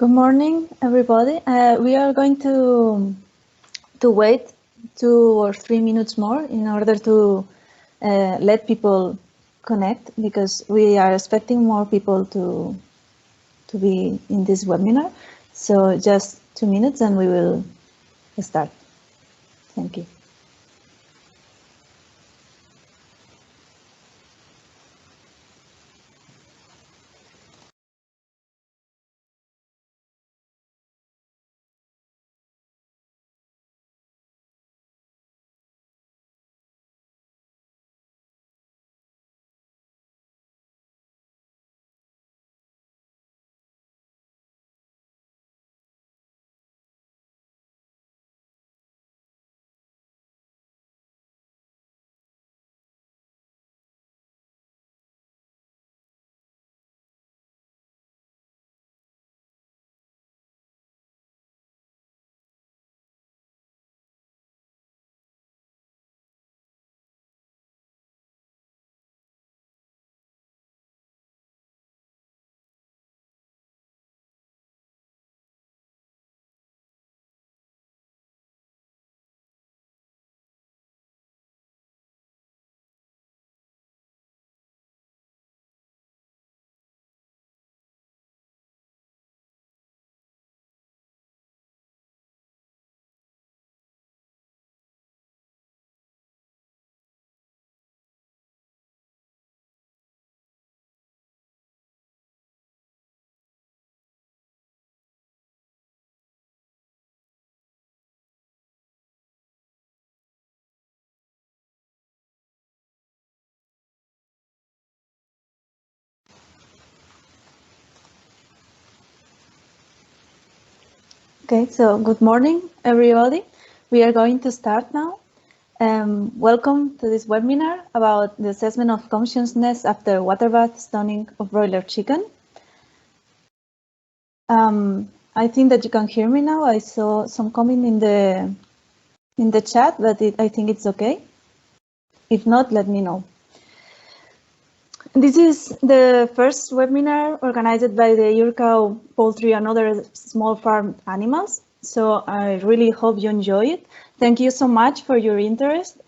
Good morning, everybody. We are going to wait 2 or 3 minutes more in order to let people connect, because we are expecting more people to be in this webinar. So just 2 minutes and we will start. Thank you. Okay, so good morning, everybody. We are going to start now. Welcome to this webinar about the assessment of consciousness after water bath stoning of broiler chicken. I think that you can hear me now. I saw some comment in the chat, but I think it's okay. If not, let me know. This is the first webinar organized by the Urcow Poultry and Other Small Farm Animals. So I really hope you enjoy it. Thank you so much for your interest.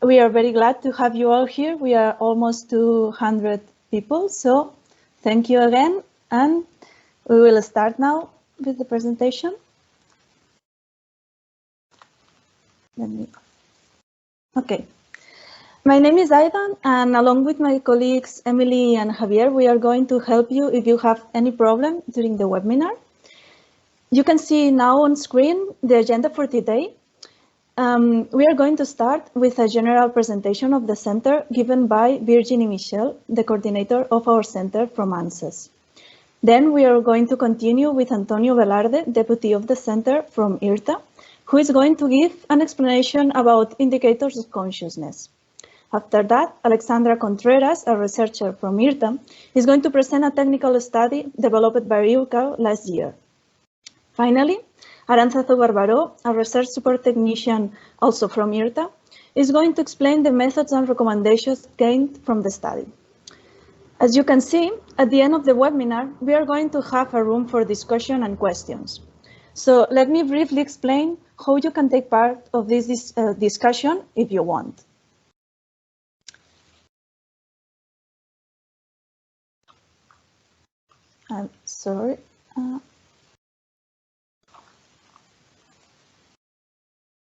We are very glad to have you all here. We are almost 200 people. So thank you again. And we will start now with the presentation. Okay. My name is Aidan, and along with my colleagues Emily and Javier, we are going to help you if you have any problem during the webinar. You can see now on screen the agenda for today. We are going to start with a general presentation of the center given by Virginie Michel, the coordinator of our center from ANSES. Then we are going to continue with Antonio Velarde, deputy of the center from IRTA, who is going to give an explanation about indicators of consciousness. After that, Alexandra Contreras, a researcher from IRTA, is going to present a technical study developed by Urcow last year. Finally, Arantzazu Barbaró, a research support technician also from IRTA, is going to explain the methods and recommendations gained from the study. As you can see, at the end of the webinar, we are going to have a room for discussion and questions. So let me briefly explain how you can take part of this discussion if you want. I'm sorry.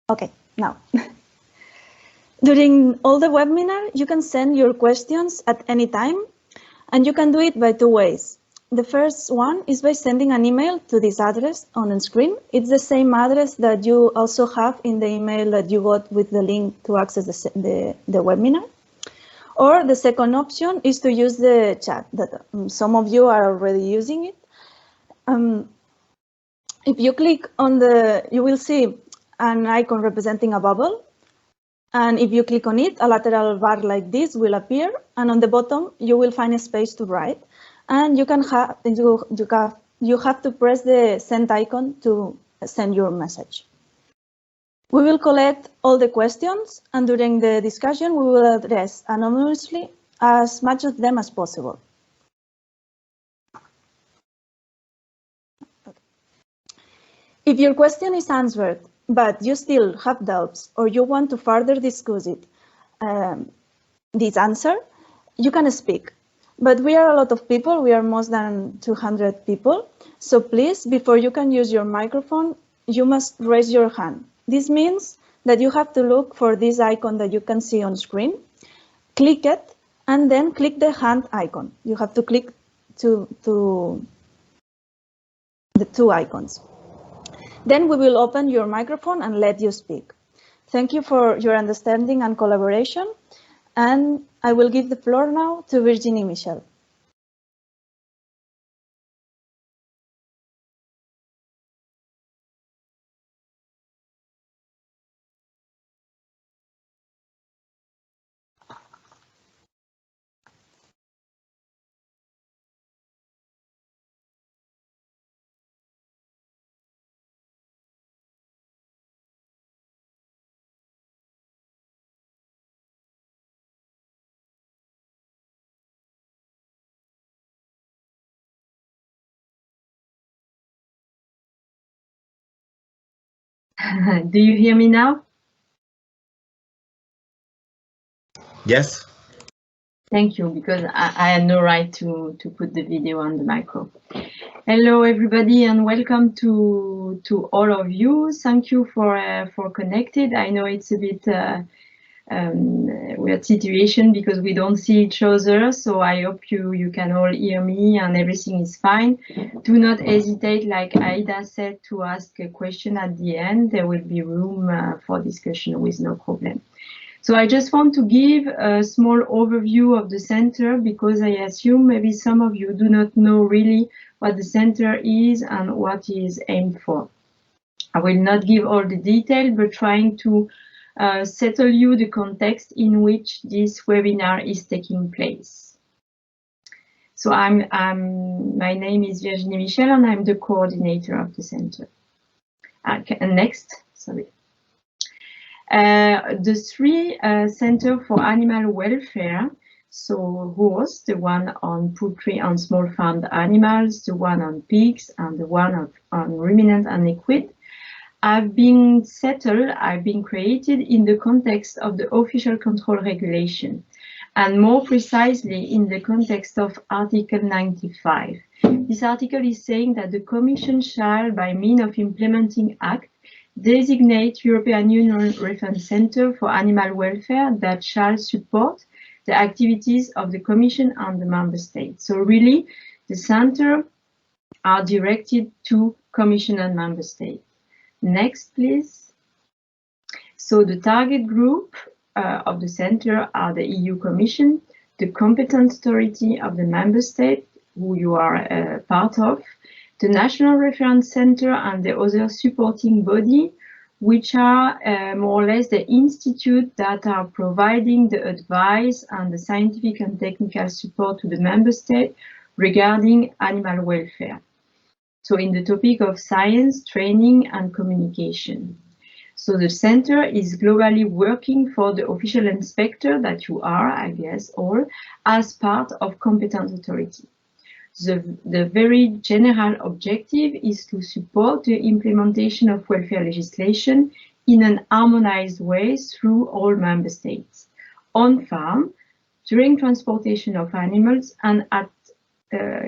Okay, now. During all the webinar, you can send your questions at any time, and you can do it by 2 ways. The first one is by sending an email to this address on the screen. It's the same address that you also have in the email that you got with the link to access the webinar. Or the second option is to use the chat that some of you are already using it. If you click on you will see an icon representing a bubble. And if you click on it, a lateral bar like this will appear. And on the bottom, you will find a space to write. And you have to press the send icon to send your message. We will collect all the questions, and during the discussion, we will address anonymously as much of them as possible. Okay. If your question is answered, but you still have doubts or you want to further discuss it, this answer, you can speak. But we are a lot of people, we are more than 200 people. So please, before you can use your microphone, you must raise your hand. This means that you have to look for this icon that you can see on screen, click it, and then click the hand icon. You have to click to the two icons. Then we will open your microphone and let you speak. Thank you for your understanding and collaboration. And I will give the floor now to Virginie Michel. Do you hear me now? Yes. Thank you, because I had no right to put the video on the micro. Hello, everybody, and welcome to all of you. Thank you for connected. I know it's a bit weird situation because we don't see each other, so I hope you can all hear me and everything is fine. Do not hesitate, like Aida said, to ask a question at the end. There will be room for discussion with no problem. So I just want to give a small overview of the center because I assume maybe some of you do not know really what the center is and what it is aimed for. I will not give all the detail, but trying to settle you the context in which this webinar is taking place. So my name is Virginie Michel and I'm the coordinator of the center. Next, sorry. The three Center for Animal Welfare, so host, the one on poultry and small farmed animals, the one on pigs, and the one on ruminant and equid, have been created in the context of the official control regulation, and more precisely in the context of Article 95. This article is saying that the Commission shall, by means of implementing act, designate European Union Reference Center for Animal Welfare that shall support the activities of the Commission and the Member States. So really, the center are directed to Commission and Member States. Next, please. So the target group of the center are the EU Commission, the competent authority of the Member State, who you are part of, the National Reference Center and the other supporting body, which are more or less the institute that are providing the advice and the scientific and technical support to the Member State regarding animal welfare. So in the topic of science, training and communication. So the center is globally working for the official inspector that you are, I guess, all, as part of competent authority. The very general objective is to support the implementation of welfare legislation in an harmonized way through all member states, on farm, during transportation of animals, and at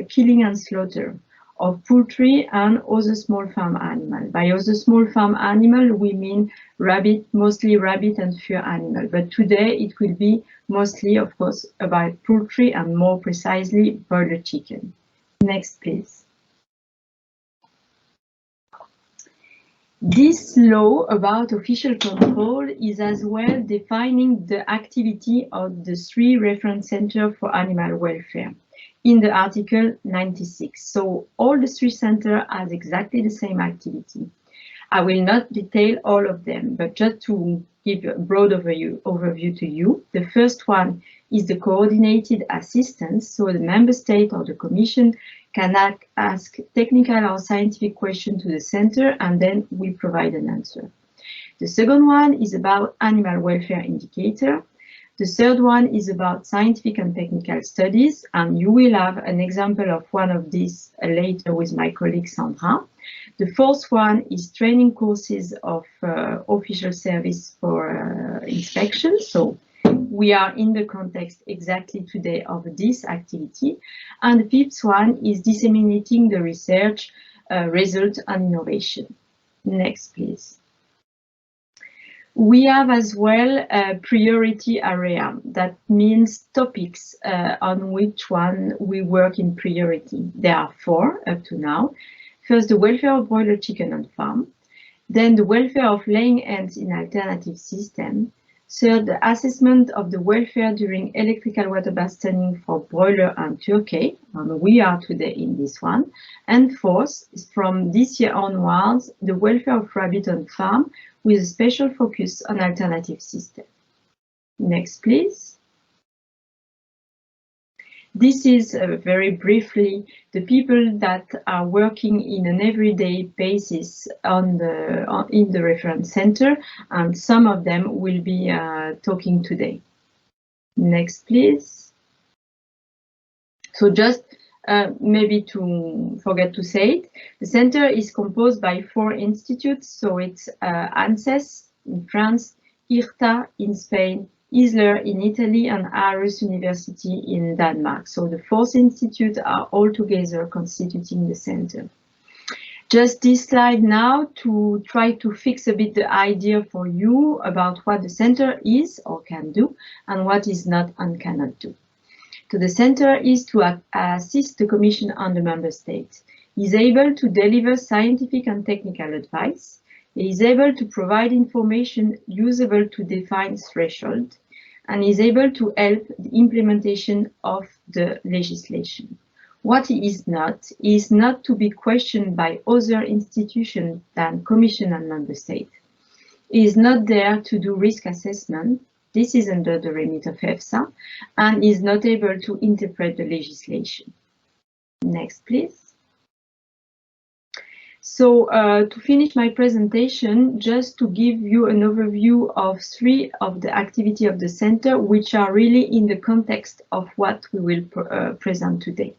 killing and slaughter of poultry and other small farm animal. By other small farm animal, we mean rabbit, mostly rabbit and fur animal. But today it will be mostly, of course, about poultry and more precisely broiler chicken. Next, please. This law about official control is as well defining the activity of the three reference centers for animal welfare in the Article 96. So all the three centers have exactly the same activity. I will not detail all of them, but just to give a broad overview to you. The first one is the coordinated assistance, so the member state or the commission can ask technical or scientific questions to the center and then we provide an answer. The second one is about animal welfare indicator. The third one is about scientific and technical studies, and you will have an example of one of these later with my colleague Sandra. The fourth one is training courses of official service for inspection. So we are in the context exactly today of this activity. And the fifth one is disseminating the research result and innovation. Next, please. We have as well a priority area. That means topics on which one we work in priority. There are 4 up to now. First, the welfare of broiler chicken on farm. Then the welfare of laying hens in alternative system. Third, the assessment of the welfare during electrical water bath stunning for broiler and turkey, and we are today in this one. And fourth, from this year onwards, the welfare of rabbit on farm with a special focus on alternative system. Next, please. This is very briefly the people that are working in an everyday basis in the reference center, and some of them will be talking today. Next, please. So just maybe to forget to say it, the center is composed by 4 institutes. So it's ANSES in France, IRTA in Spain, Isler in Italy, and Aarhus University in Denmark. So the 4 institutes are all together constituting the center. Just this slide now to try to fix a bit the idea for you about what the center is or can do and what is not and cannot do. So the center is to assist the Commission and the Member States. It is able to deliver scientific and technical advice. It is able to provide information usable to define threshold, and is able to help the implementation of the legislation. What it is not to be questioned by other institutions than Commission and Member States. It is not there to do risk assessment. This is under the remit of EFSA, and is not able to interpret the legislation. Next, please. So to finish my presentation, just to give you an overview of 3 of the activity of the center, which are really in the context of what we will present today.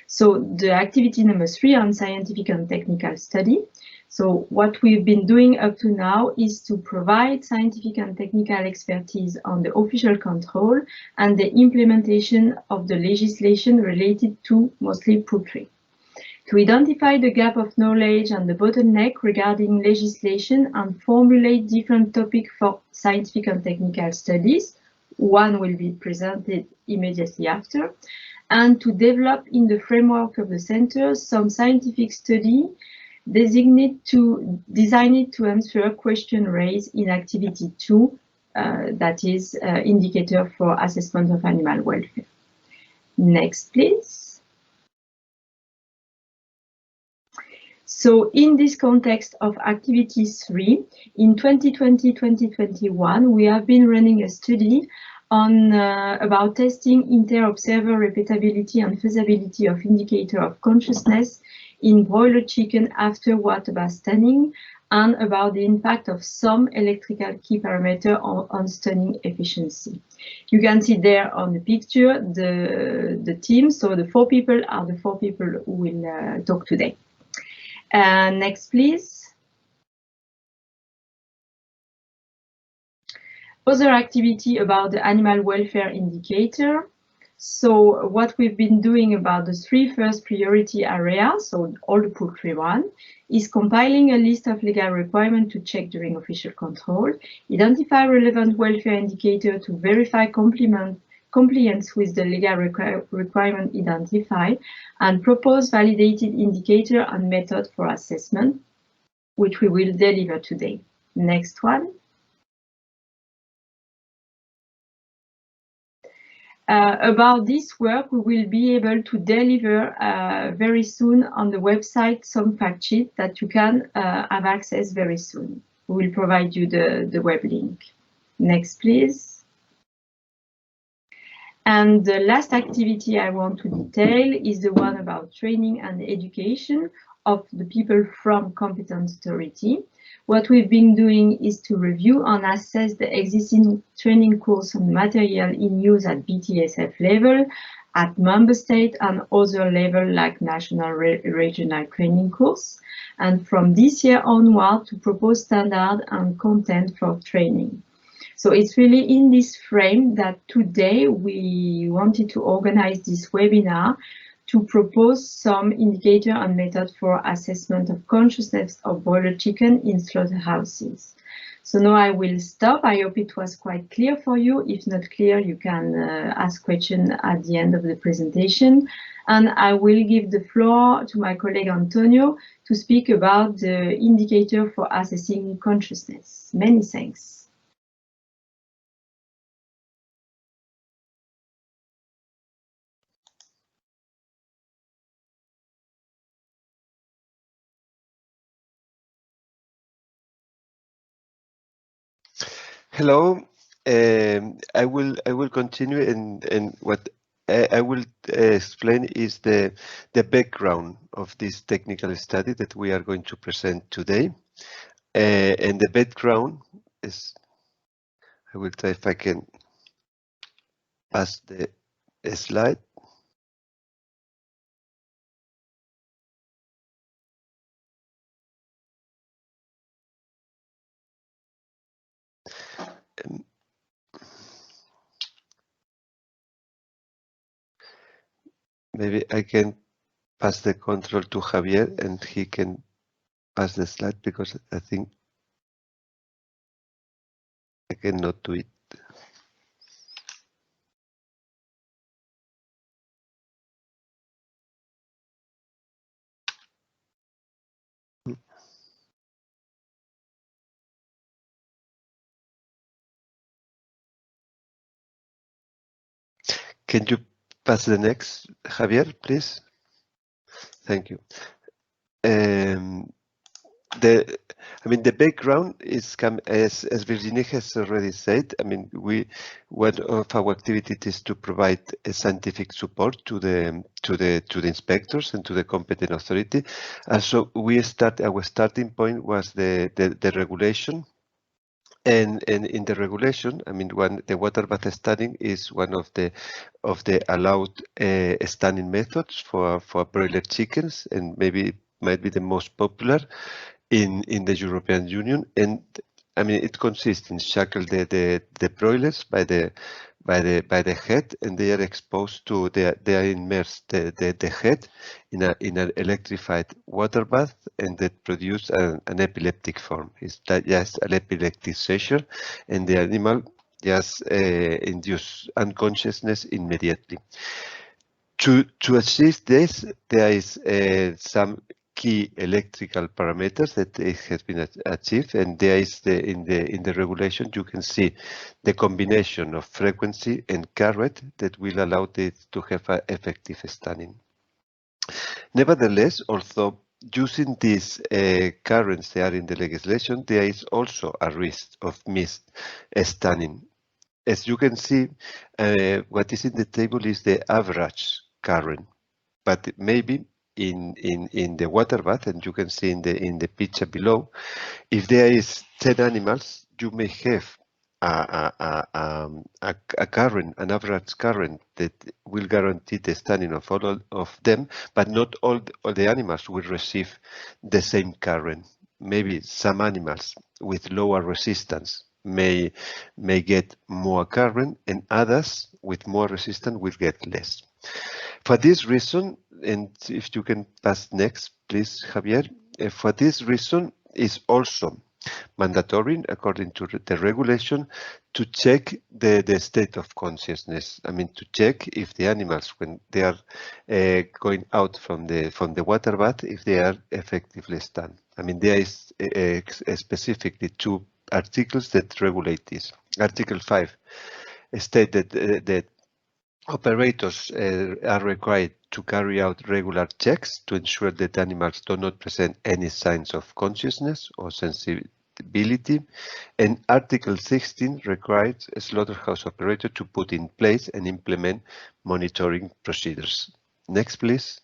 So the activity number 3 on scientific and technical study. So what we've been doing up to now is to provide scientific and technical expertise on the official control and the implementation of the legislation related to mostly poultry. To identify the gap of knowledge and the bottleneck regarding legislation and formulate different topics for scientific and technical studies. One will be presented immediately after. And to develop in the framework of the center some scientific study designed to answer a question raised in activity 2, that is indicator for assessment of animal welfare. Next, please. So in this context of activity 3, in 2020-2021, we have been running a study on about testing inter-observer repeatability and feasibility of indicator of consciousness in broiler chicken after water bath stunning, and about the impact of some electrical key parameter on stunning efficiency. You can see there on the picture the team. So the 4 people are the 4 people who will talk today. Next, please. Other activity about the animal welfare indicator. So what we've been doing about the 3 first priority areas, so all the poultry one, is compiling a list of legal requirements to check during official control, identify relevant welfare indicator to verify compliance with the legal requirement identified, and propose validated indicator and method for assessment, which we will deliver today. Next one. About this work, we will be able to deliver very soon on the website some fact sheet that you can have access very soon. We will provide you the web link. Next, please. And the last activity I want to detail is the one about training and education of the people from competent authority. What we've been doing is to review and assess the existing training course and material in use at BTSF level at member state and other level like national regional training course, and from this year onward to propose standard and content for training. So it's really in this frame that today we wanted to organize this webinar to propose some indicator and method for assessment of consciousness of broiler chicken in slaughterhouses. So now I will stop. I hope it was quite clear for you. If not clear, you can ask questions at the end of the presentation. And I will give the floor to my colleague Antonio to speak about the indicator for assessing consciousness. Many thanks. Hello. I will continue, and what I will explain is the background of this technical study that we are going to present today. And the background is, I will try if I can pass the slide. Maybe I can pass the control to Javier and he can pass the slide, because I think I cannot do it. Can you pass the next, Javier, please? Thank you. The background is, as Virginie has already said. One of our activities is to provide a scientific support to the inspectors and to the competent authority. So our starting point was the regulation. And in the regulation, the water bath stunning is one of the allowed stunning methods for broiler chickens, and maybe it might be the most popular in the European Union. And it consists in shackle the broilers by the head, and they are exposed to they are immersed the head in an electrified water bath, and that produce an epileptic form. It's just an epileptic seizure, and the animal just induce unconsciousness immediately. To achieve this, there is some key electrical parameters that it has been achieved, and there is in the regulation you can see the combination of frequency and current that will allow this to have an effective stunning. Nevertheless, although using these currents they are in the legislation, there is also a risk of missed stunning. As you can see, what is in the table is the average current, but maybe in the water bath, and you can see in the picture below, if there is 10 animals, you may have a current, an average current that will guarantee the stunning of all of them, but not all the animals will receive the same current. Maybe some animals with lower resistance may get more current, and others with more resistance will get less. For this reason, and if you can pass next, please, Javier. For this reason, is also mandatory, according to the regulation, to check the state of consciousness. To check if the animals, when they are going out from the water bath, if they are effectively stunned. There is specifically 2 articles that regulate this. Article 5 states that operators are required to carry out regular checks to ensure that animals do not present any signs of consciousness or sensibility. And Article 16 requires a slaughterhouse operator to put in place and implement monitoring procedures. Next, please.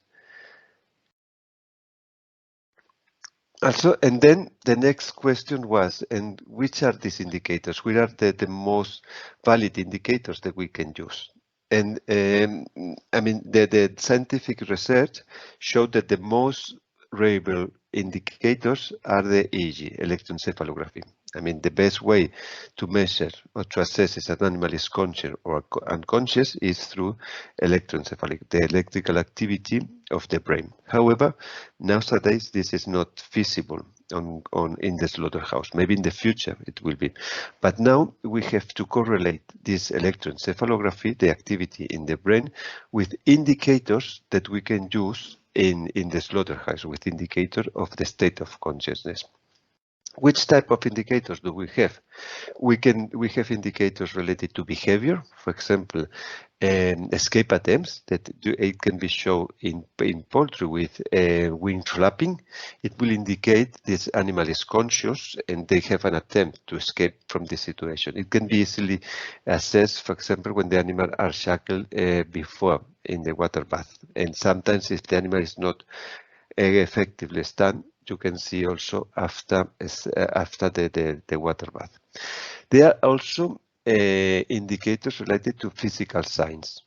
Also, and then the next question was, and which are these indicators? Which are the most valid indicators that we can use? And I mean, the scientific research showed that the most reliable indicators are the EEG, electroencephalography. I mean, the best way to measure or to assess if an animal is conscious or unconscious is through electroencephalography, the electrical activity of the brain. However, nowadays this is not feasible in the slaughterhouse. Maybe in the future it will be. But now we have to correlate this electroencephalography, the activity in the brain, with indicators that we can use in the slaughterhouse, with indicator of the state of consciousness. Which type of indicators do we have? We have indicators related to behavior. For example, escape attempts that it can be shown in poultry with wing flapping. It will indicate this animal is conscious and they have an attempt to escape from the situation. It can be easily assessed, for example, when the animal are shackled before in the water bath. And sometimes if the animal is not effectively stunned, you can see also after the water bath. There are also indicators related to physical signs.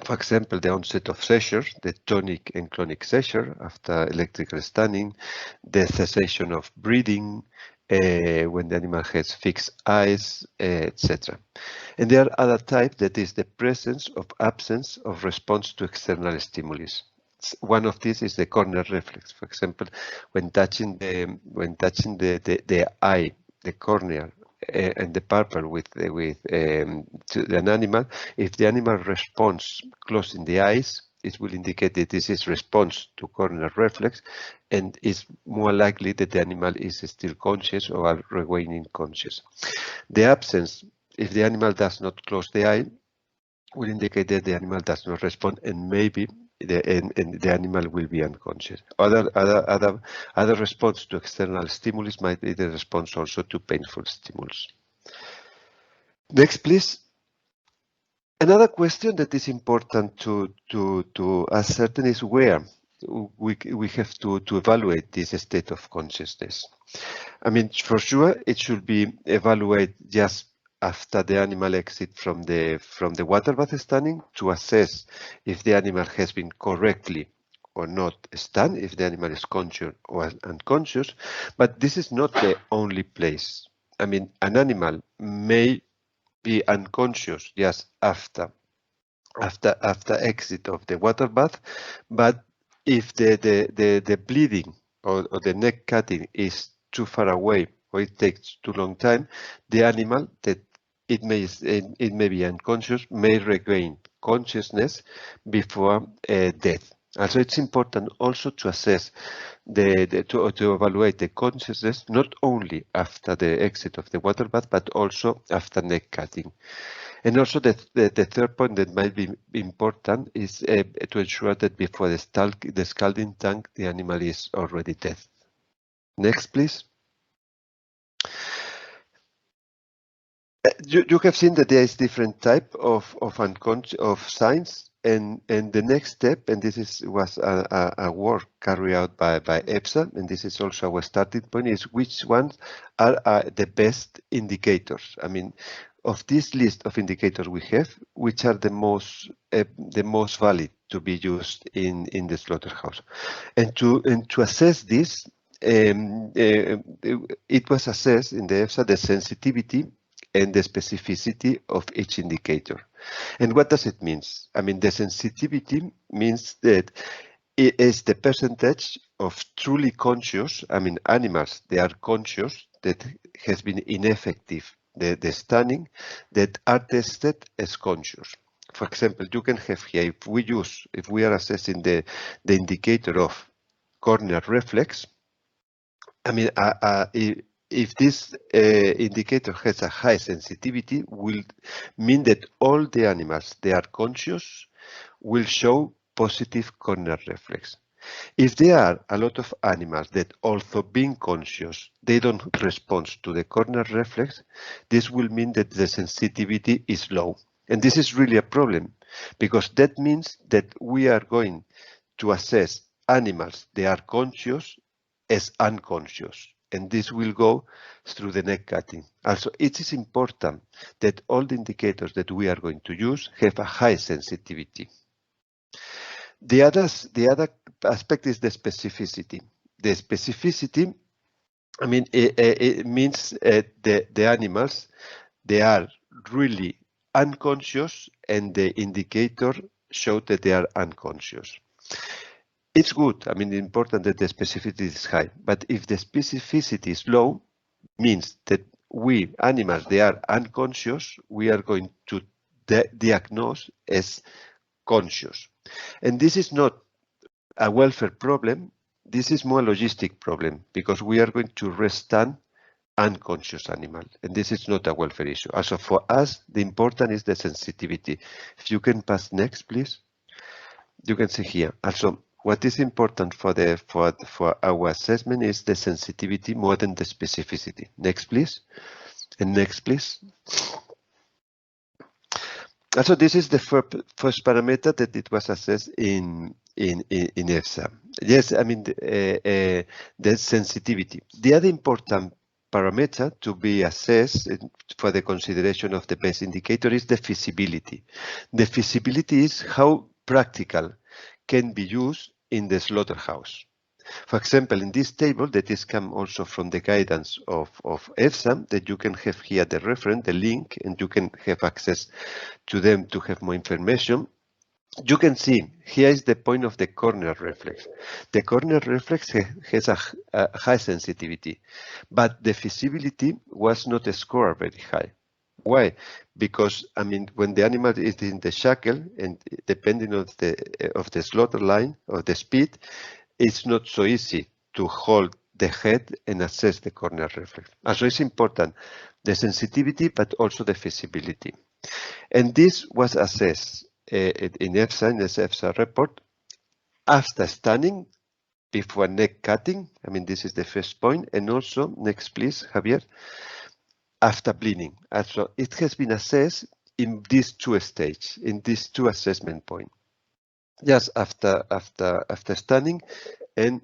For example, the onset of seizures, the tonic and clonic seizure after electrical stunning, the cessation of breathing, when the animal has fixed eyes, etc. And there are other types, that is the presence or absence of response to external stimuli. One of these is the corneal reflex. For example, when touching the eye, the cornea, and the pupil with an animal, if the animal responds closing the eyes, it will indicate that this is response to corneal reflex, and is more likely that the animal is still conscious or are regaining conscious. The absence, if the animal does not close the eye, will indicate that the animal does not respond, and maybe the animal will be unconscious. Other response to external stimulus might be the response also to painful stimulus. Next, please. Another question that is important to ascertain is where we have to evaluate this state of consciousness. I mean, for sure, it should be evaluated just after the animal exit from the water bath stunning to assess if the animal has been correctly or not stunned, if the animal is conscious or unconscious. But this is not the only place. I mean, an animal may be unconscious just after exit of the water bath, but if the bleeding or the neck cutting is too far away or it takes too long time, the animal that it may be unconscious may regain consciousness before death. Also, it's important also to assess to evaluate the consciousness not only after the exit of the water bath, but also after neck cutting. And also the third point that might be important is to ensure that before the scalding tank, the animal is already dead. Next, please. You have seen that there is different type of signs, and the next step, and this was a work carried out by EFSA, and this is also our starting point, is which ones are the best indicators. I mean, of this list of indicators we have, which are the most valid to be used in the slaughterhouse, and to assess this, it was assessed in the EFSA the sensitivity and the specificity of each indicator. And what does it mean? I mean, the sensitivity means that it is the percentage of truly conscious, I mean, animals, they are conscious, that has been ineffective, the stunning, that are tested as conscious. For example, you can have here, if we are assessing the indicator of corneal reflex, I mean, if this indicator has a high sensitivity, will mean that all the animals they are conscious will show positive corneal reflex. If there are a lot of animals that, although being conscious, they don't respond to the corneal reflex, this will mean that the sensitivity is low. And this is really a problem, because that means that we are going to assess animals that are conscious as unconscious. and this will go through the neck cutting. Also, it is important that all the indicators that we are going to use have a high sensitivity. The other aspect is the specificity. The specificity, I mean, it means the animals, they are really unconscious, and the indicator showed that they are unconscious. It's good, I mean, important that the specificity is high, but if the specificity is low, means that we animals, they are unconscious, we are going to diagnose as conscious. And this is not a welfare problem, this is more a logistic problem, because we are going to restun unconscious animal, and this is not a welfare issue. Also, for us, the important is the sensitivity. If you can pass next, please. You can see here. Also, what is important for our assessment is the sensitivity more than the specificity. Next, please. And next, please. Also, this is the first parameter that it was assessed in EFSA. Yes, I mean the sensitivity. The other important parameter to be assessed for the consideration of the best indicator is the feasibility. The feasibility is how practical can be used in the slaughterhouse. For example, in this table that is come also from the guidance of EFSA, that you can have here the reference, the link, and you can have access to them to have more information. You can see here is the point of the corner reflex. The corner reflex has a high sensitivity, but the feasibility was not scored very high. Why? Because, I mean, when the animal is in the shackle, and depending on the slaughter line or the speed, it's not so easy to hold the head and assess the corner reflex. So it's important, the sensitivity, but also the feasibility. And this was assessed in EFSA, in the EFSA report, after stunning, before neck cutting. I mean, this is the first point. And also, next please, Javier, after bleeding. So it has been assessed in these two stages, in these two assessment points. Just after stunning and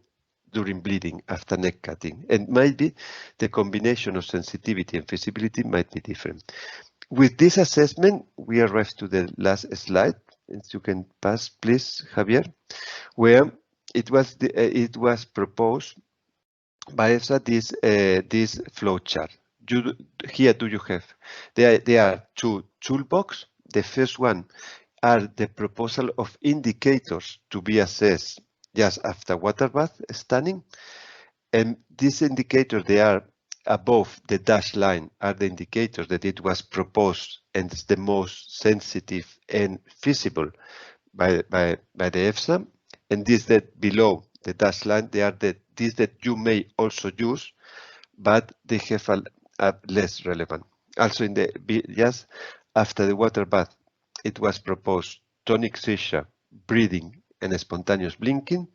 during bleeding, after neck cutting. And maybe the combination of sensitivity and feasibility might be different. With this assessment, we arrive to the last slide. If you can pass, please, Javier, where it was proposed by EFSA this flow chart. Here do you have? There are two toolbox. The first one are the proposal of indicators to be assessed just after water bath stunning. And these indicators, they are above the dashed line, are the indicators that it was proposed and is the most sensitive and feasible by the EFSA. And these that below the dashed line, they are these that you may also use, but they have a less relevant. Also, just after the water bath, it was proposed tonic seizure, breathing, and spontaneous blinking.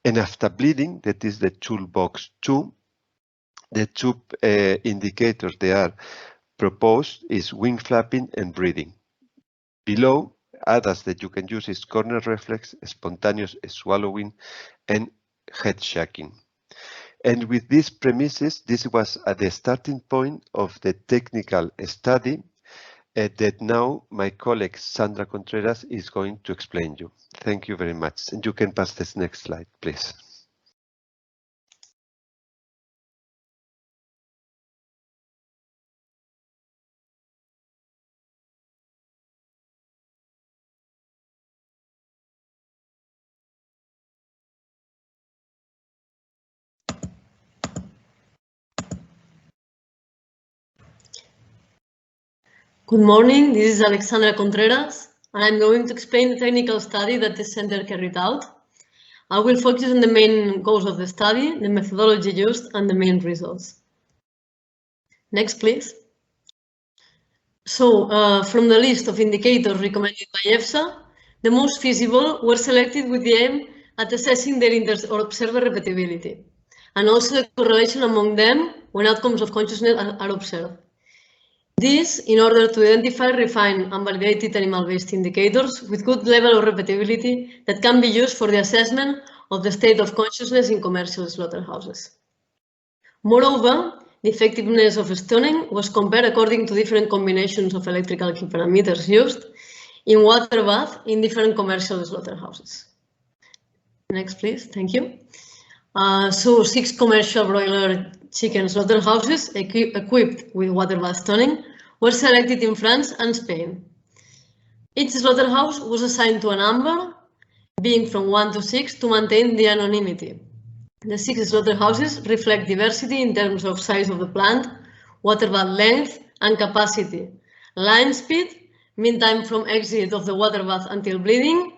And after bleeding, that is the toolbox 2, the two indicators they are proposed is wing flapping and breathing. Below, others that you can use is corner reflex, spontaneous swallowing, and head shaking. And with these premises, this was at the starting point of the technical study that now my colleague Sandra Contreras is going to explain you. Thank you very much. And you can pass this next slide, please. Good morning, this is Alexandra Contreras, and I'm going to explain the technical study that the center carried out. I will focus on the main goals of the study, the methodology used, and the main results. Next, please. So, from the list of indicators recommended by EFSA, the most feasible were selected with the aim at assessing their observer repetibility, and also the correlation among them when outcomes of consciousness are observed. This in order to identify, refine, and validated animal-based indicators with good level of repetibility that can be used for the assessment of the state of consciousness in commercial slaughterhouses. Moreover, the effectiveness of stoning was compared according to different combinations of electrical key parameters used in water bath in different commercial slaughterhouses. Next, please. Thank you. So 6 commercial broiler chicken slaughterhouses equipped with water bath stoning were selected in France and Spain. Each slaughterhouse was assigned to a number, being from 1 to 6, to maintain the anonymity. The 6 slaughterhouses reflect diversity in terms of size of the plant, water bath length and capacity, line speed, mean time from exit of the water bath until bleeding,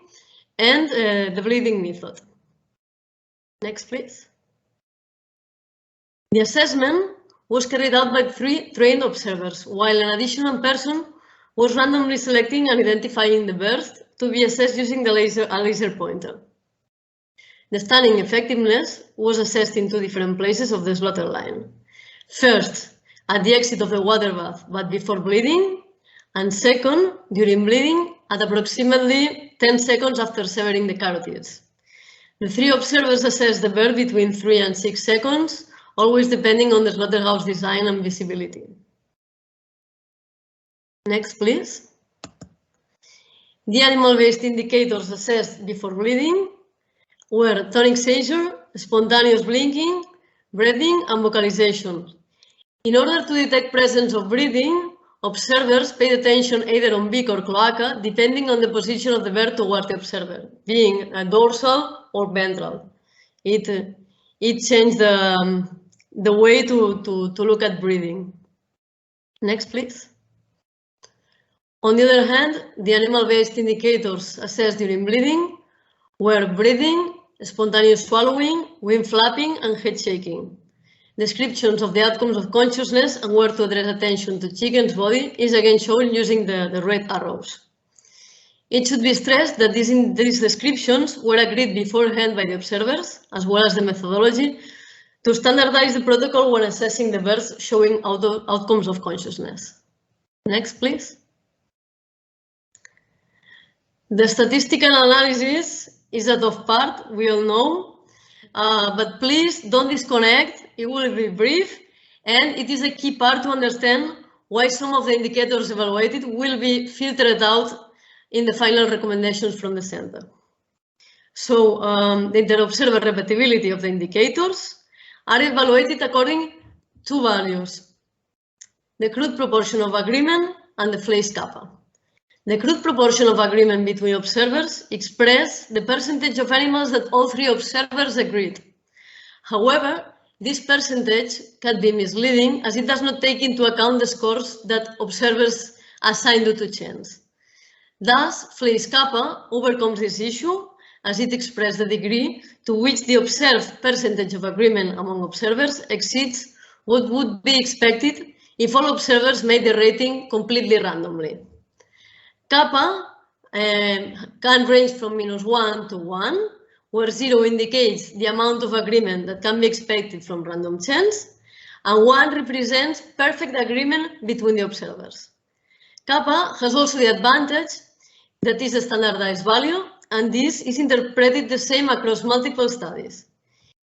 and the bleeding method. Next, please. The assessment was carried out by 3 trained observers, while an additional person was randomly selecting and identifying the birds to be assessed using a laser pointer. The stunning effectiveness was assessed in 2 different places of the slaughter line. First, at the exit of the water bath, but before bleeding, and second, during bleeding, at approximately 10 seconds after severing the carotids. The 3 observers assessed the bird between 3 and 6 seconds, always depending on the slaughterhouse design and visibility. Next, please. The animal-based indicators assessed before bleeding were tonic seizure, spontaneous blinking, breathing, and vocalization. In order to detect presence of breathing, observers paid attention either on beak or cloaca, depending on the position of the bird towards the observer, being dorsal or ventral. It changed the way to look at breathing. Next, please. On the other hand, the animal-based indicators assessed during bleeding were breathing, spontaneous swallowing, wing flapping, and head shaking. Descriptions of the outcomes of consciousness and where to address attention to chicken's body is again shown using the red arrows. It should be stressed that these descriptions were agreed beforehand by the observers, as well as the methodology, to standardize the protocol when assessing the birds showing outcomes of consciousness. Next, please. The statistical analysis is a tough part, we all know, but please don't disconnect. It will be brief, and it is a key part to understand why some of the indicators evaluated will be filtered out in the final recommendations from the center. So the inter-observer repeatability of the indicators are evaluated according to 2 values: the crude proportion of agreement and the Fleiss kappa. The crude proportion of agreement between observers express the percentage of animals that all 3 observers agreed. However, this percentage can be misleading as it does not take into account the scores that observers assign due to chance. Thus, Fleiss kappa overcomes this issue as it expresses the degree to which the observed percentage of agreement among observers exceeds what would be expected if all observers made the rating completely randomly. Kappa can range from -1 to 1, where 0 indicates the amount of agreement that can be expected from random chance, and 1 represents perfect agreement between the observers. Kappa has also the advantage that is a standardized value, and this is interpreted the same across multiple studies.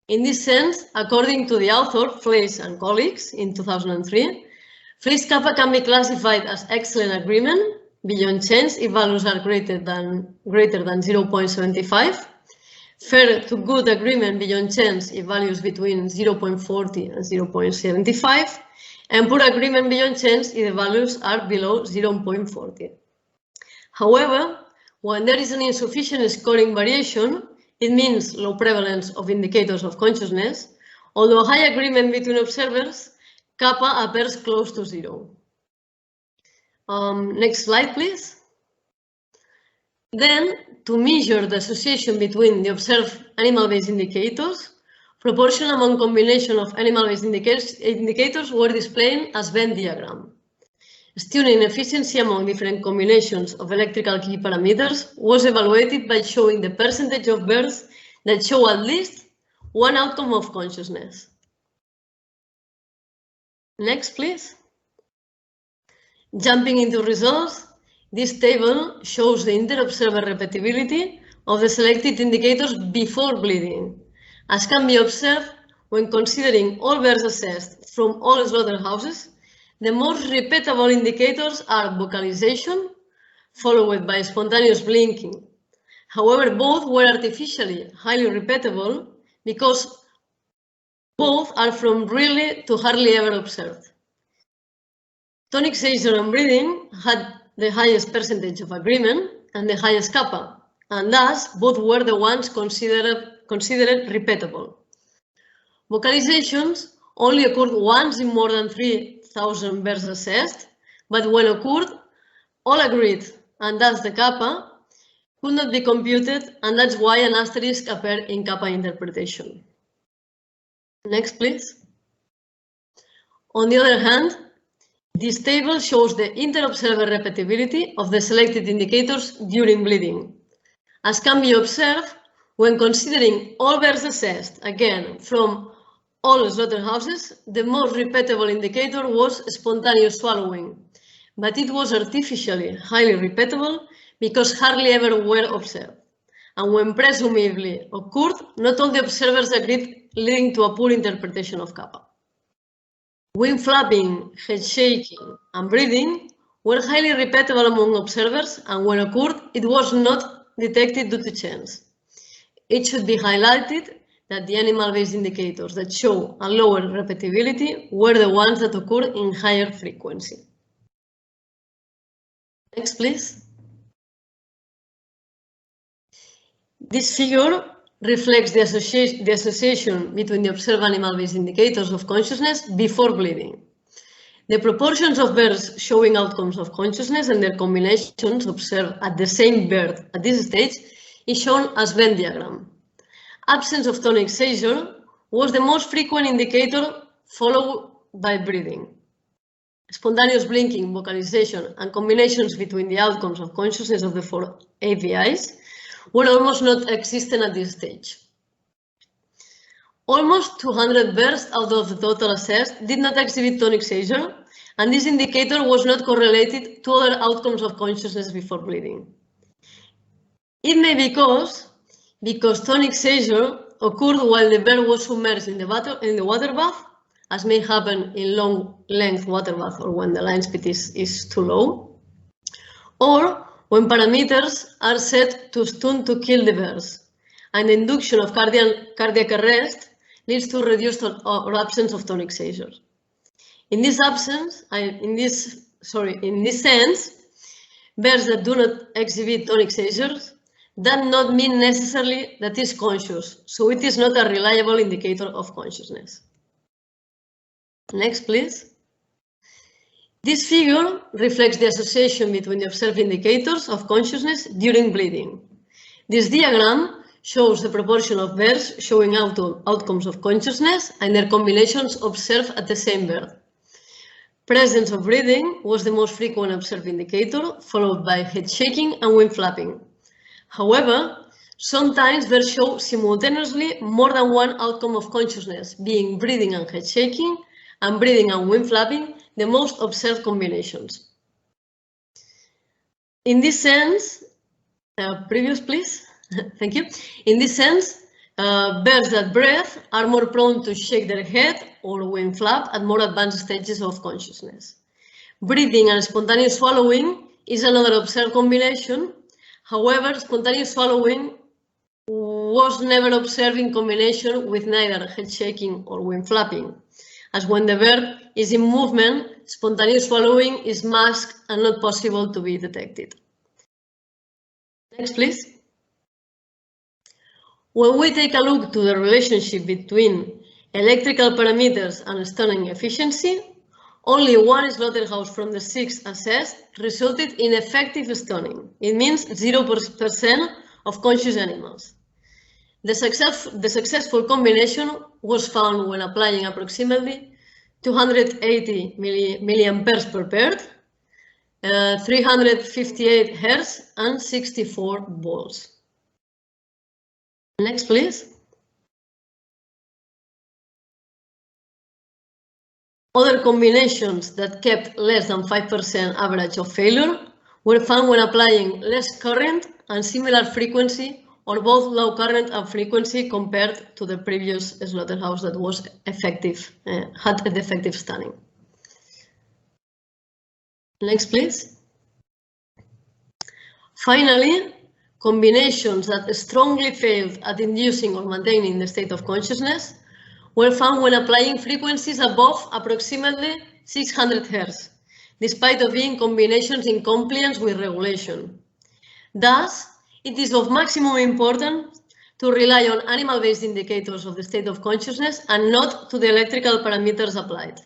In this sense, according to the author, Fleiss and colleagues, in 2003, Fleiss kappa can be classified as excellent agreement, beyond chance if values are greater than 0.75, fair to good agreement beyond chance if values between 0.40 and 0.75, and poor agreement beyond chance if the values are below 0.40. However, when there is an insufficient scoring variation, it means low prevalence of indicators of consciousness, although high agreement between observers, kappa appears close to 0. Next slide, please. Then, to measure the association between the observed animal-based indicators, proportion among combination of animal-based indicators were displayed as Venn diagram. Tuning efficiency among different combinations of electrical key parameters was evaluated by showing the percentage of birds that show at least one outcome of consciousness. Next, please. Jumping into results, this table shows the inter-observer repeatability of the selected indicators before bleeding. As can be observed, when considering all birds assessed from all slaughterhouses, the most repeatable indicators are vocalization, followed by spontaneous blinking. However, both were artificially highly repeatable because both are from rarely to hardly ever observed. Tonic seizure and breathing had the highest percentage of agreement and the highest kappa, and thus both were the ones considered repeatable. Vocalizations only occurred once in more than 3,000 birds assessed, but when occurred, all agreed, and thus the kappa could not be computed, and that's why an asterisk appeared in kappa interpretation. Next, please. On the other hand, this table shows the inter-observer repeatability of the selected indicators during bleeding. As can be observed, when considering all birds assessed, again, from all slaughterhouses, the most repeatable indicator was spontaneous swallowing, but it was artificially highly repeatable because hardly ever were observed. And when presumably occurred, not all the observers agreed, leading to a poor interpretation of kappa. Wing flapping, head shaking, and breathing were highly repeatable among observers, and when occurred, it was not detected due to chance. It should be highlighted that the animal-based indicators that show a lower repeatability were the ones that occurred in higher frequency. Next, please. This figure reflects the association between the observed animal-based indicators of consciousness before bleeding. The proportions of birds showing outcomes of consciousness and their combinations observed at the same bird at this stage is shown as Venn diagram. Absence of tonic seizure was the most frequent indicator, followed by breathing. Spontaneous blinking, vocalization, and combinations between the outcomes of consciousness of the four AVIs were almost not existent at this stage. Almost 200 birds out of the total assessed did not exhibit tonic seizure, and this indicator was not correlated to other outcomes of consciousness before bleeding. It may be because tonic seizure occurred while the bird was submerged in the water bath, as may happen in long-length water bath or when the line speed is too low, or when parameters are set to stun to kill the birds, and the induction of cardiac arrest leads to reduced or absence of tonic seizure. In this sense, birds that do not exhibit tonic seizures does not mean necessarily that it is conscious, so it is not a reliable indicator of consciousness. Next, please. This figure reflects the association between the observed indicators of consciousness during bleeding. This diagram shows the proportion of birds showing outcomes of consciousness and their combinations observed at the same bird. Presence of breathing was the most frequent observed indicator, followed by head shaking and wing flapping. However, sometimes birds show simultaneously more than one outcome of consciousness, being breathing and head shaking, and breathing and wing flapping the most observed combinations. In this sense, previous please, thank you. In this sense, birds that breathe are more prone to shake their head or wing flap at more advanced stages of consciousness. Breathing and spontaneous swallowing is another observed combination. However, spontaneous swallowing was never observed in combination with neither head shaking or wing flapping, as when the bird is in movement, spontaneous swallowing is masked and not possible to be detected. Next, please. When we take a look to the relationship between electrical parameters and stunning efficiency, only one slaughterhouse from the 6 assessed resulted in effective stunning. It means 0% of conscious animals. The successful combination was found when applying approximately 280 milliamperes per bird, 358 hertz, and 64 volts. Next, please. Other combinations that kept less than 5% average of failure were found when applying less current and similar frequency or both low current and frequency compared to the previous slaughterhouse that was effective, had a defective stunning. Next, please. Finally, combinations that strongly failed at inducing or maintaining the state of consciousness were found when applying frequencies above approximately 600 Hz, despite of being combinations in compliance with regulation. Thus, it is of maximum importance to rely on animal-based indicators of the state of consciousness and not to the electrical parameters applied.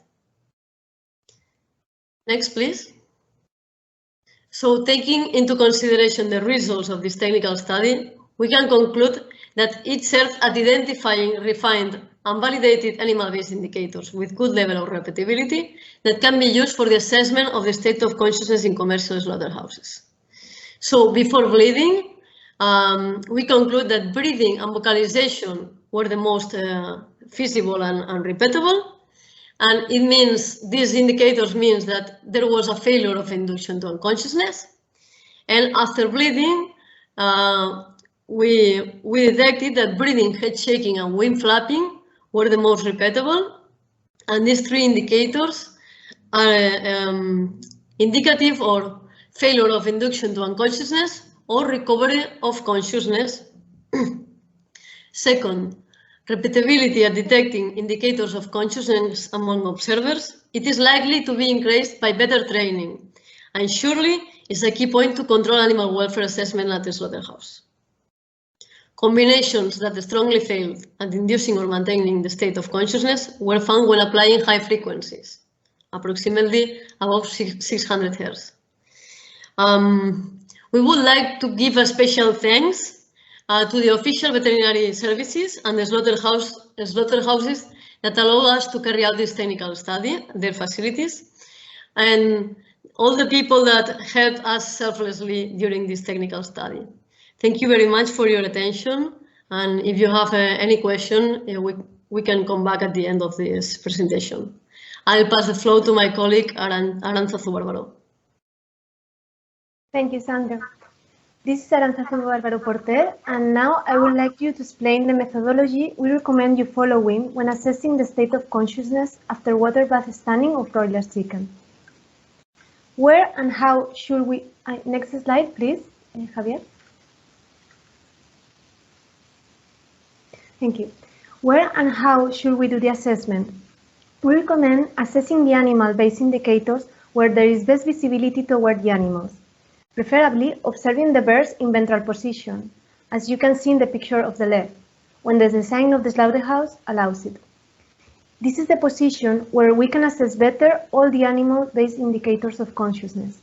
Next, please. So, taking into consideration the results of this technical study, we can conclude that it serves at identifying refined and validated animal-based indicators with good level of repeatability that can be used for the assessment of the state of consciousness in commercial slaughterhouses. So, before bleeding, we conclude that breathing and vocalization were the most feasible and repeatable. And it means, these indicators means that there was a failure of induction to unconsciousness. And after bleeding, we detected that breathing, head shaking, and wing flapping were the most repeatable. And these three indicators are indicative or failure of induction to unconsciousness or recovery of consciousness. Second, repeatability at detecting indicators of consciousness among observers. It is likely to be increased by better training, and surely is a key point to control animal welfare assessment at the slaughterhouse. Combinations that strongly failed at inducing or maintaining the state of consciousness were found when applying high frequencies, approximately above 600 Hz. We would like to give a special thanks to the official veterinary services and the slaughterhouses that allow us to carry out this technical study, their facilities, and all the people that helped us selflessly during this technical study. Thank you very much for your attention, and if you have any question, we can come back at the end of this presentation. I'll pass the floor to my colleague, Arantzazu Barbaro. Thank you, Sandra. This is Arantzazu Barbaro Porter, and now I would like you to explain the methodology we recommend you following when assessing the state of consciousness after water bath stunning of broiler chicken. Where and how should we... next slide, please, Javier. Thank you. Where and how should we do the assessment? We recommend assessing the animal-based indicators where there is best visibility toward the animals, preferably observing the birds in ventral position, as you can see in the picture of the left, when the design of the slaughterhouse allows it. This is the position where we can assess better all the animal-based indicators of consciousness.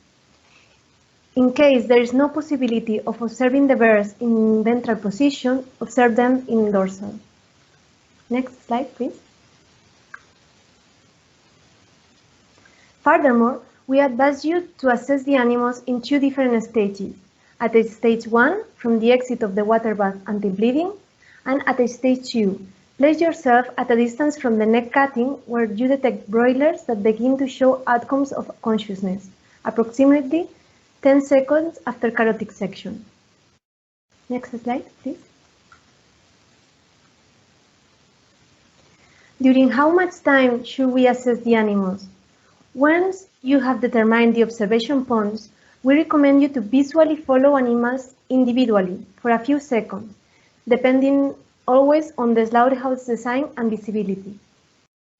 In case there is no possibility of observing the birds in ventral position, observe them in dorsal. Next slide, please. Furthermore, we advise you to assess the animals in two different stages. At a stage 1, from the exit of the water bath until bleeding, and at a stage 2, place yourself at a distance from the neck cutting where you detect broilers that begin to show outcomes of consciousness, approximately 10 seconds after carotid section. Next slide, please. During how much time should we assess the animals? Once you have determined the observation points, we recommend you to visually follow animals individually for a few seconds, depending always on the slaughterhouse design and visibility.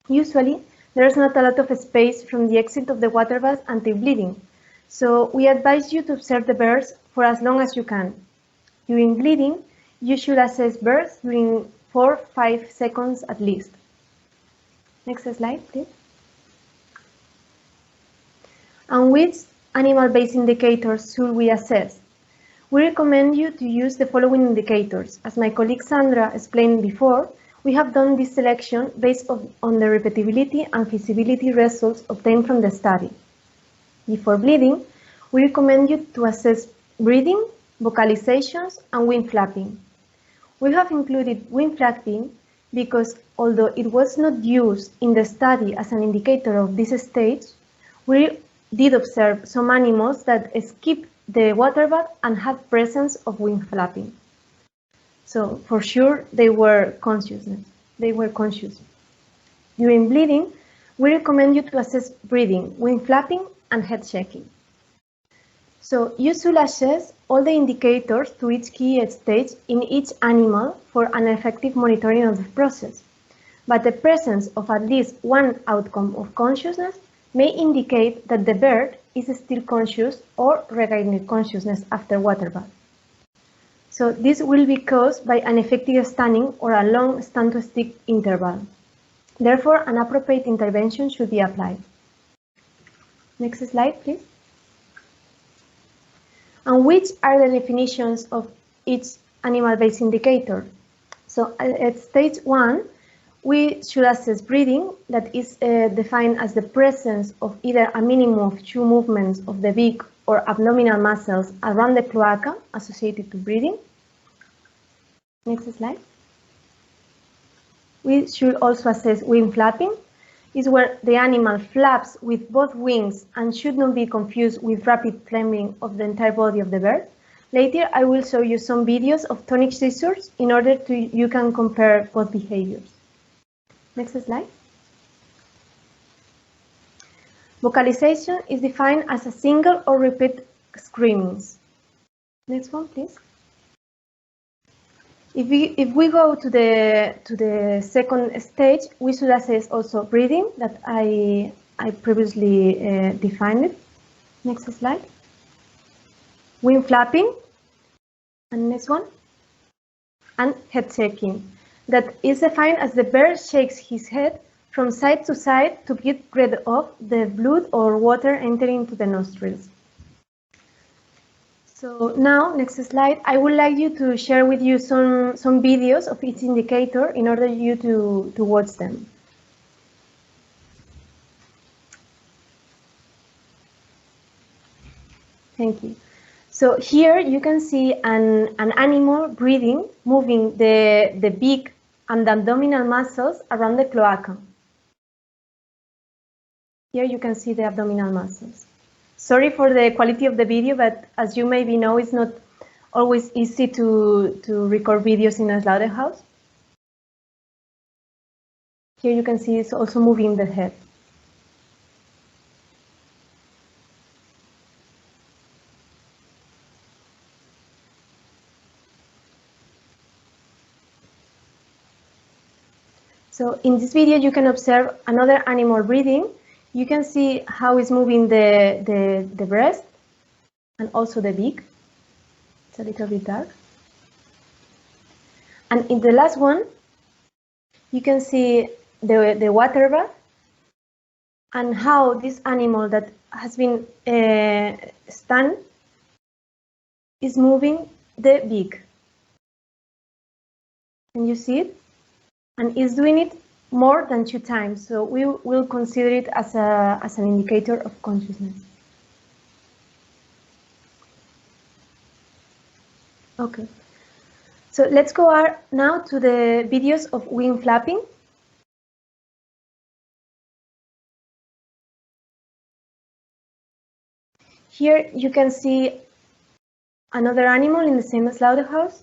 Usually, there is not a lot of space from the exit of the water bath until bleeding, so we advise you to observe the birds for as long as you can. During bleeding, you should assess birds during 4-5 seconds at least. Next slide, please. And which animal-based indicators should we assess? We recommend you to use the following indicators. As my colleague Sandra explained before, we have done this selection based on the repeatability and feasibility results obtained from the study. Before bleeding, we recommend you to assess breathing, vocalizations, and wing flapping. We have included wing flapping because although it was not used in the study as an indicator of this stage, we did observe some animals that skip the water bath and had presence of wing flapping. So for sure, they were conscious. During bleeding, we recommend you to assess breathing, wing flapping, and head shaking. So you should assess all the indicators to each key stage in each animal for an effective monitoring of the process. But the presence of at least one outcome of consciousness may indicate that the bird is still conscious or regained consciousness after water bath. So this will be caused by an effective stunning or a long stand-to-stick interval. Therefore, an appropriate intervention should be applied. Next slide, please. And which are the definitions of each animal-based indicator? So at stage 1, we should assess breathing, that is defined as the presence of either a minimum of 2 movements of the beak or abdominal muscles around the cloaca associated to breathing. Next slide. We should also assess wing flapping, is where the animal flaps with both wings and should not be confused with rapid flapping of the entire body of the bird. Later, I will show you some videos of tonic seizures in order to you can compare both behaviors. Next slide. Vocalization is defined as a single or repeat screamings. Next one, please. If we go to the second stage, we should assess also breathing that I previously defined it. Next slide. Wing flapping, and next one, and head shaking. That is defined as the bird shakes his head from side to side to get rid of the blood or water entering into the nostrils. So now, next slide, I would like you to share with you some videos of each indicator in order you to watch them. Thank you. So here you can see an animal breathing, moving the beak and the abdominal muscles around the cloaca. Here you can see the abdominal muscles. Sorry for the quality of the video, but as you maybe know, it's not always easy to record videos in a slaughterhouse. Here you can see it's also moving the head. So in this video, you can observe another animal breathing. You can see how it's moving the breast and also the beak. It's a little bit dark. And in the last one, you can see the water bath and how this animal that has been stunned is moving the beak. Can you see it? And is doing it more than 2 times. So we will consider it as an indicator of consciousness. Okay. So let's go now to the videos of wing flapping. Here you can see another animal in the same slaughterhouse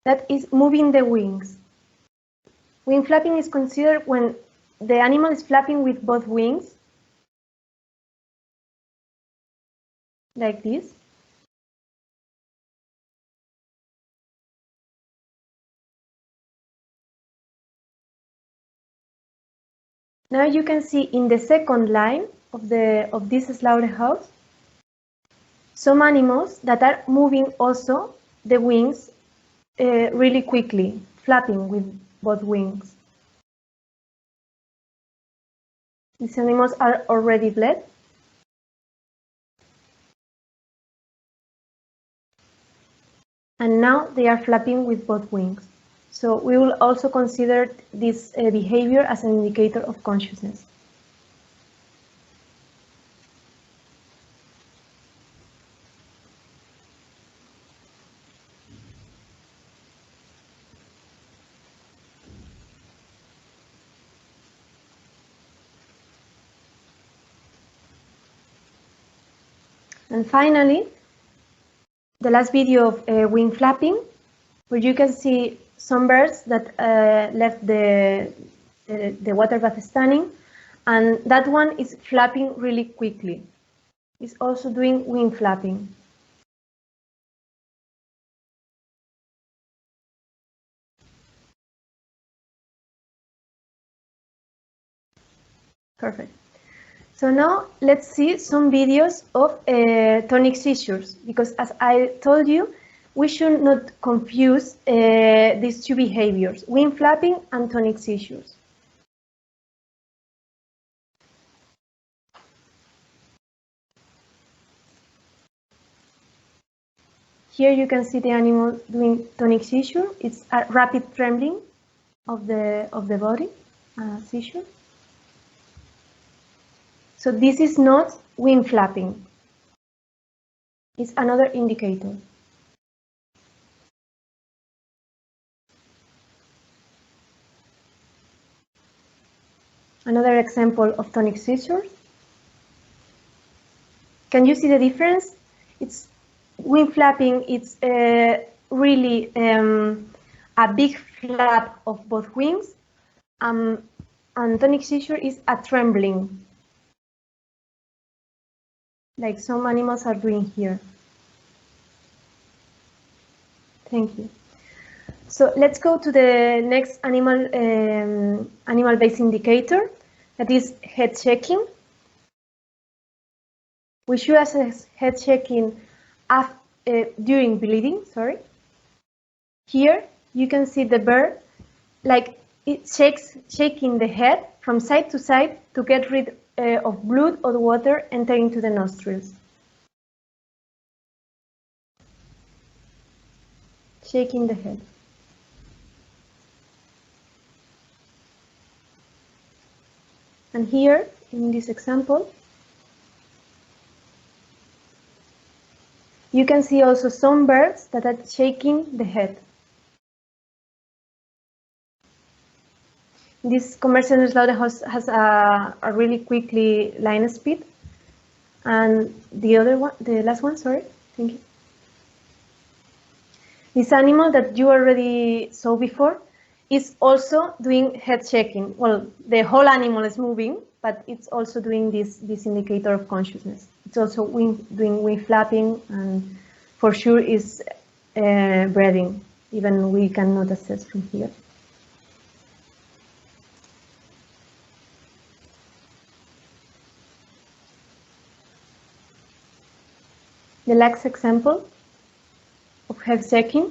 that is moving the wings. Wing flapping is considered when the animal is flapping with both wings, like this. Now you can see in the second line of this slaughterhouse some animals that are moving also the wings really quickly, flapping with both wings. These animals are already bled. And now they are flapping with both wings. So we will also consider this behavior as an indicator of consciousness. And finally, the last video of wing flapping, where you can see some birds that left the water bath stunning, and that one is flapping really quickly. It's also doing wing flapping. Perfect. So now let's see some videos of tonic seizures, because as I told you, we should not confuse these two behaviors, wing flapping and tonic seizures. Here you can see the animal doing tonic seizure. It's a rapid trembling of the body, seizure. So this is not wing flapping. It's another indicator. Another example of tonic seizures. Can you see the difference? It's wing flapping. It's really a big flap of both wings, and tonic seizure is a trembling, like some animals are doing here. Thank you. So let's go to the next animal-based indicator, that is head shaking. We should assess head shaking during bleeding. Sorry. Here you can see the bird, like it shaking the head from side to side to get rid of blood or water entering to the nostrils. Shaking the head. And here, in this example, you can see also some birds that are shaking the head. This commercial slaughterhouse has a really quickly line speed. And the other one, the last one, sorry, thank you. This animal that you already saw before is also doing head shaking. Well, the whole animal is moving, but it's also doing this indicator of consciousness. It's also doing wing flapping, and for sure is breathing, even we cannot assess from here. The last example of head shaking.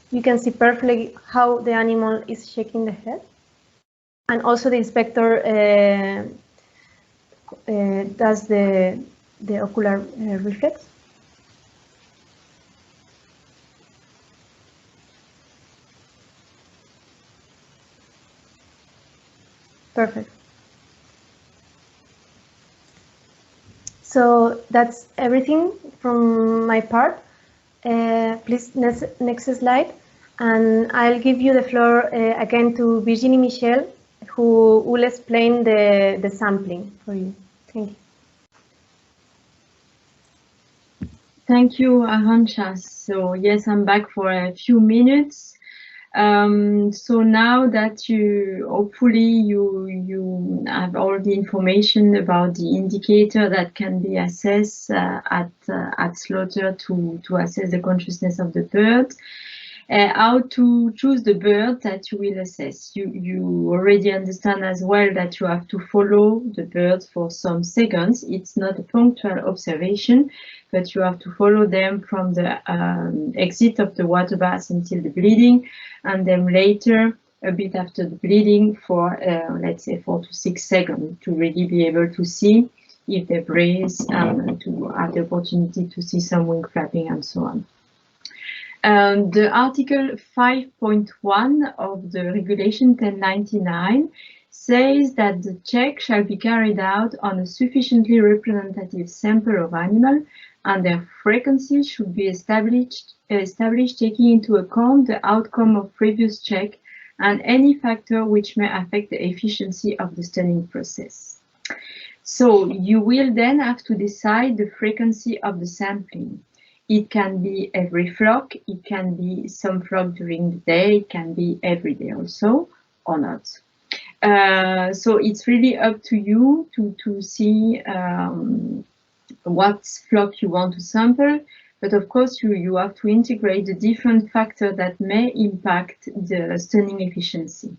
You can see perfectly how the animal is shaking the head. And also the inspector does the ocular reflex. Perfect. So that's everything from my part. Please, next slide. And I'll give you the floor again to Virginie Michel, who will explain the sampling for you. Thank you. Thank you, Arantxa. So yes, I'm back for a few minutes. So now that hopefully you have all the information about the indicator that can be assessed at slaughter to assess the consciousness of the bird, how to choose the bird that you will assess. You already understand as well that you have to follow the bird for some seconds. It's not a punctual observation, but you have to follow them from the exit of the water bath until the bleeding, and then later a bit after the bleeding for let's say 4 to 6 seconds to really be able to see if they breathe and to have the opportunity to see some wing flapping and so on. The Article 5.1 of the Regulation 1099 says that the check shall be carried out on a sufficiently representative sample of animal, and their frequency should be established taking into account the outcome of previous check and any factor which may affect the efficiency of the stunning process. So you will then have to decide the frequency of the sampling. It can be every flock, it can be some flock during the day, it can be every day also, or not. So it's really up to you to see what flock you want to sample, but of course you have to integrate the different factors that may impact the stunning efficiency.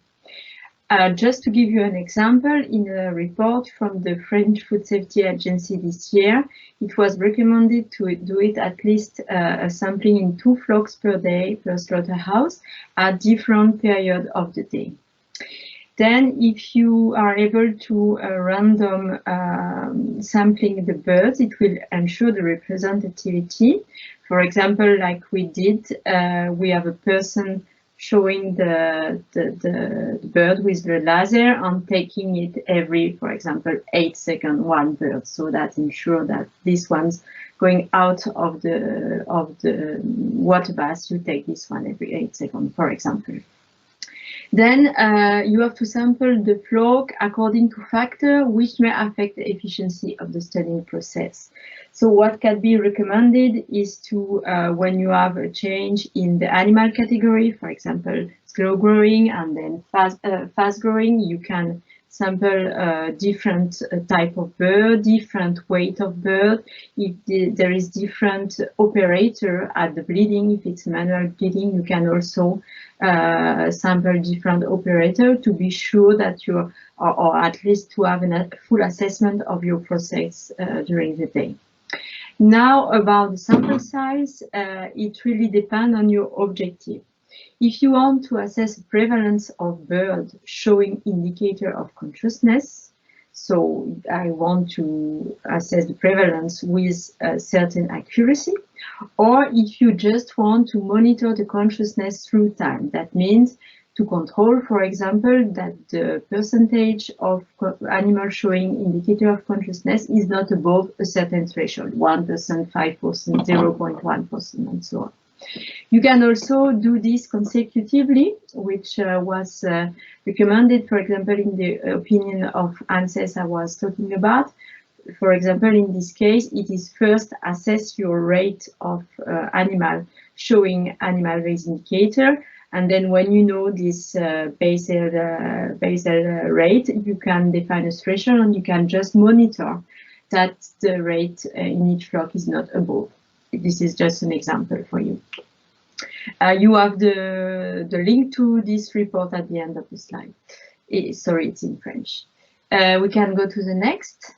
Just to give you an example, in a report from the French Food Safety Agency this year, it was recommended to do it at least a sampling in 2 flocks per day per slaughterhouse at different periods of the day. Then, if you are able to random sampling the birds, it will ensure the representativity. For example, like we did, we have a person showing the bird with the laser and taking it every, for example, 8 seconds, one bird. So that ensures that this one's going out of the water bath. You take this one every 8 seconds, for example. Then you have to sample the flock according to factors which may affect the efficiency of the stunning process. So what can be recommended is to, when you have a change in the animal category, for example, slow growing and then fast growing, you can sample different type of bird, different weight of bird. If there is different operator at the bleeding, if it's manual bleeding, you can also sample different operator to be sure that you are, or at least to have a full assessment of your process during the day. Now about the sample size, it really depends on your objective. If you want to assess the prevalence of bird showing indicator of consciousness, so I want to assess the prevalence with a certain accuracy, or if you just want to monitor the consciousness through time, that means to control, for example, that the percentage of animals showing indicator of consciousness is not above a certain threshold, 1%, 5%, 0.1%, and so on. You can also do this consecutively, which was recommended, for example, in the opinion of ANSES I was talking about. For example, in this case, it is first assess your rate of animal showing animal-based indicator, and then when you know this basal rate, you can define a threshold and you can just monitor that the rate in each flock is not above. This is just an example for you. You have the link to this report at the end of the slide. Sorry, it's in French. We can go to the next.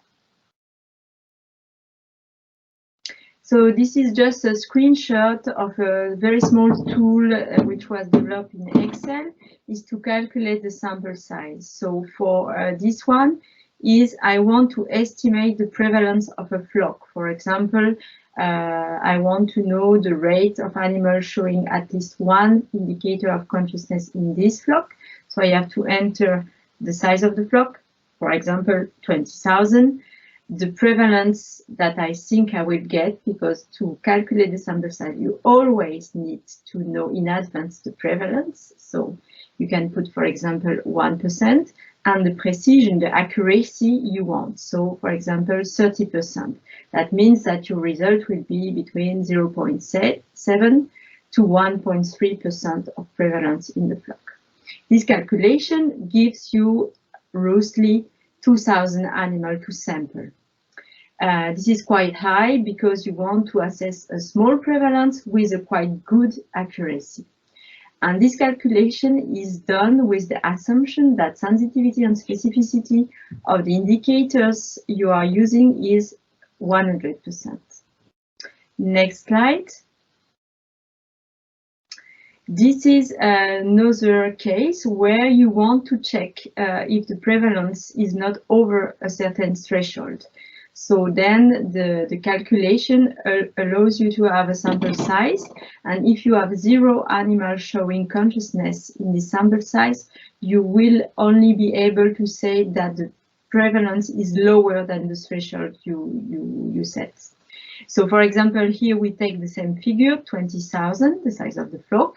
So this is just a screenshot of a very small tool which was developed in Excel, is to calculate the sample size. So for this one is I want to estimate the prevalence of a flock. For example, I want to know the rate of animals showing at least one indicator of consciousness in this flock. So I have to enter the size of the flock, for example, 20,000. The prevalence that I think I will get, because to calculate the sample size, you always need to know in advance the prevalence. So you can put, for example, 1%, and the precision, the accuracy you want. So, for example, 30%. That means that your result will be between 0.7 to 1.3% of prevalence in the flock. This calculation gives you roughly 2,000 animals to sample. This is quite high because you want to assess a small prevalence with a quite good accuracy. And this calculation is done with the assumption that sensitivity and specificity of the indicators you are using is 100%. Next slide. This is another case where you want to check if the prevalence is not over a certain threshold. So then the calculation allows you to have a sample size, and if you have 0 animals showing consciousness in the sample size, you will only be able to say that the prevalence is lower than the threshold you set. So for example, here we take the same figure, 20,000, the size of the flock.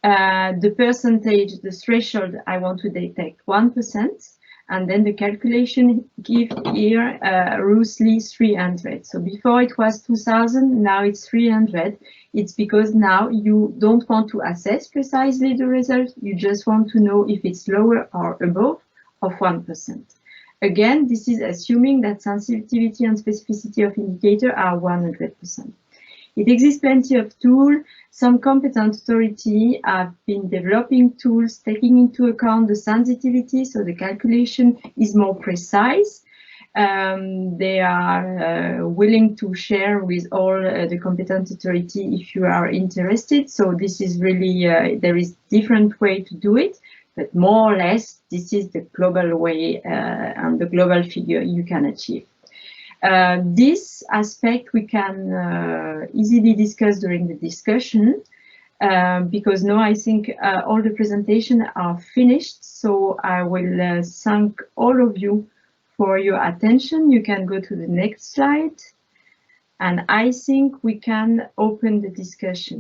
The percentage, the threshold, I want to detect 1%. and then the calculation give here roughly 300. So before it was 2000, now it's 300. It's because now you don't want to assess precisely the result, you just want to know if it's lower or above of 1%. Again, this is assuming that sensitivity and specificity of indicator are 100%. It exists plenty of tools. Some competent authorities have been developing tools taking into account the sensitivity, so the calculation is more precise. They are willing to share with all the competent authority if you are interested. So this is really, there is different way to do it, but more or less, this is the global way and the global figure you can achieve. This aspect we can easily discuss during the discussion because now I think all the presentations are finished. So I will thank all of you for your attention. You can go to the next slide. And I think we can open the discussion.